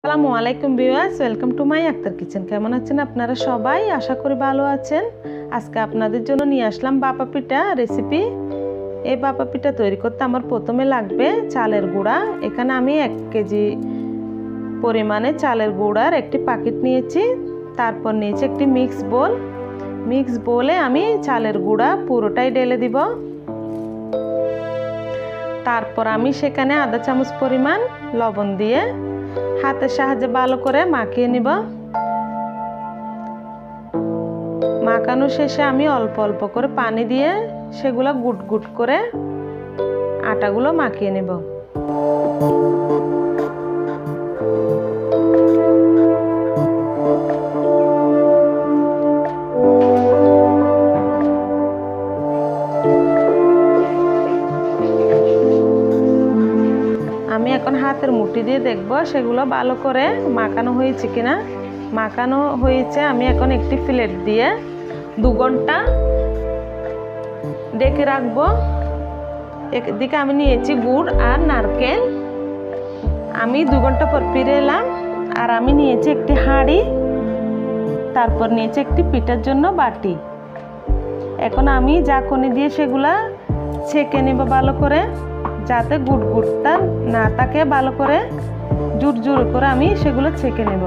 আসসালামু আলাইকুম viewers, welcome to my Akhtar kitchen. কেমন আছেন আপনারা সবাই? আশা করি ভালো আছেন। আজকে আপনাদের জন্য নিয়ে আসলাম ভাপা পিঠা রেসিপি। এই ভাপা পিঠা তৈরি করতে আমার প্রথমে লাগবে চালের গুঁড়া। এখানে আমি 1 কেজি পরিমাণে চালের গুঁড়ার একটি প্যাকেট নিয়েছি। তারপর নিয়েছি একটি মিক্স বোলে আমি চালের গুঁড়া পুরোটাই ঢেলে দিব। তারপর আমি সেখানে আধা চামচ পরিমাণ লবণ দিয়ে হাতের সাহায্যে ভালো করে মাখিয়ে নিব। মাখানো শেষে আমি অল্প অল্প করে পানি দিয়ে সেগুলো গুট গুট করে আটাগুলো মাখিয়ে নেব। আমি এখন হাতের মুঠি দিয়ে দেখব সেগুলো ভালো করে মাখানো হয়েছে কিনা। মাখানো হয়েছে। আমি এখন একটি প্লেট দিয়ে 2 ঘন্টা ঢেকে রাখবো। একদিকে আমি নিয়েছি গুড় আর নারকেল। আমি 2 ঘন্টা পর ফিরে এলাম। আর আমি নিয়েছি একটি হাঁড়ি, তারপর নিয়েছি একটি পিঠার জন্য বাটি। এখন আমি ঝাঁকুনি দিয়ে সেগুলা ছেঁকে নেব ভালো করে, যাতে গুড়টা না থাকে। ভালো করে জোর করে আমি সেগুলো ছেঁকে নেব।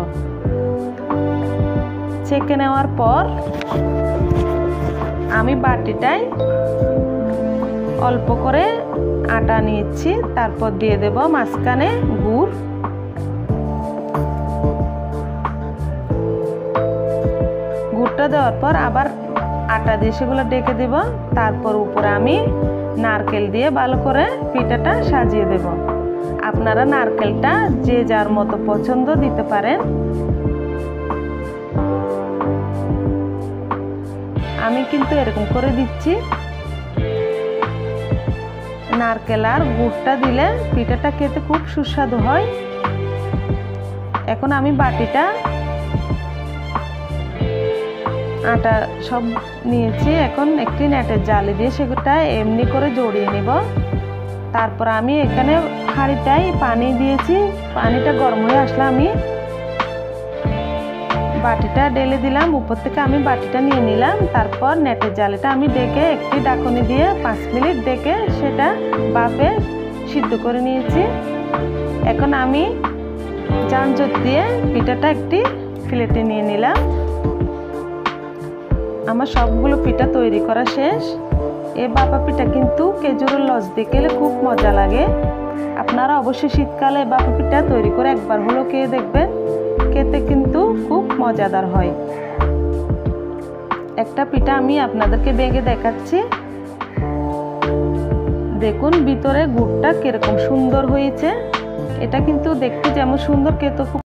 ছেঁকে নেওয়ার পর আমি বাটিটায় অল্প করে আটা নিয়েছি। তারপর দিয়ে দেব মাঝখানে গুড়টা দেওয়ার পর আবার আটা দিয়ে সেগুলো ঢেকে দেব। তারপর উপরে আমি নারকেল দিয়ে ভালো করে পিঠাটা সাজিয়ে দেব। আপনারা নারকেলটা যে যার মতো পছন্দ দিতে পারেন। আমি কিন্তু এরকম করে দিচ্ছি। নারকেল আর গুড়টা দিলে পিঠাটা খেতে খুব সুস্বাদু হয়। এখন আমি বাটিটা আটা সব নিয়েছি। এখন একটি নেটের জালি দিয়ে সেটা এমনি করে জড়িয়ে নেব। তারপর আমি এখানে হাঁড়িটায় পানি দিয়েছি। পানিটা গরম হয়ে আসলে আমি বাটিটা ঢেলে দিলাম। উপর থেকে আমি বাটিটা নিয়ে নিলাম। তারপর নেটের জালিটা আমি ডেকে একটি ঢাকনি দিয়ে 5 মিনিট ডেকে সেটা ভাপে সিদ্ধ করে নিয়েছি। এখন আমি জানজট দিয়ে পিঠাটা একটি প্লেটে নিয়ে নিলাম। আমার সবগুলো পিঠা তৈরি করা শেষ। এই ভাপা পিঠা কিন্তু খেজুরের লজ দিয়ে খেলে খুব মজা লাগে। আপনারা অবশ্যই শীতকালে ভাপা পিঠা তৈরি করে একবার হলো খেয়ে দেখবেন। খেতে কিন্তু খুব মজাদার হয়। একটা পিঠা আমি আপনাদেরকে ভেঙে দেখাচ্ছি। দেখুন ভিতরে গুড়টা কিরকম সুন্দর হয়েছে। এটা কিন্তু দেখতে যেমন সুন্দর, খেতে খুব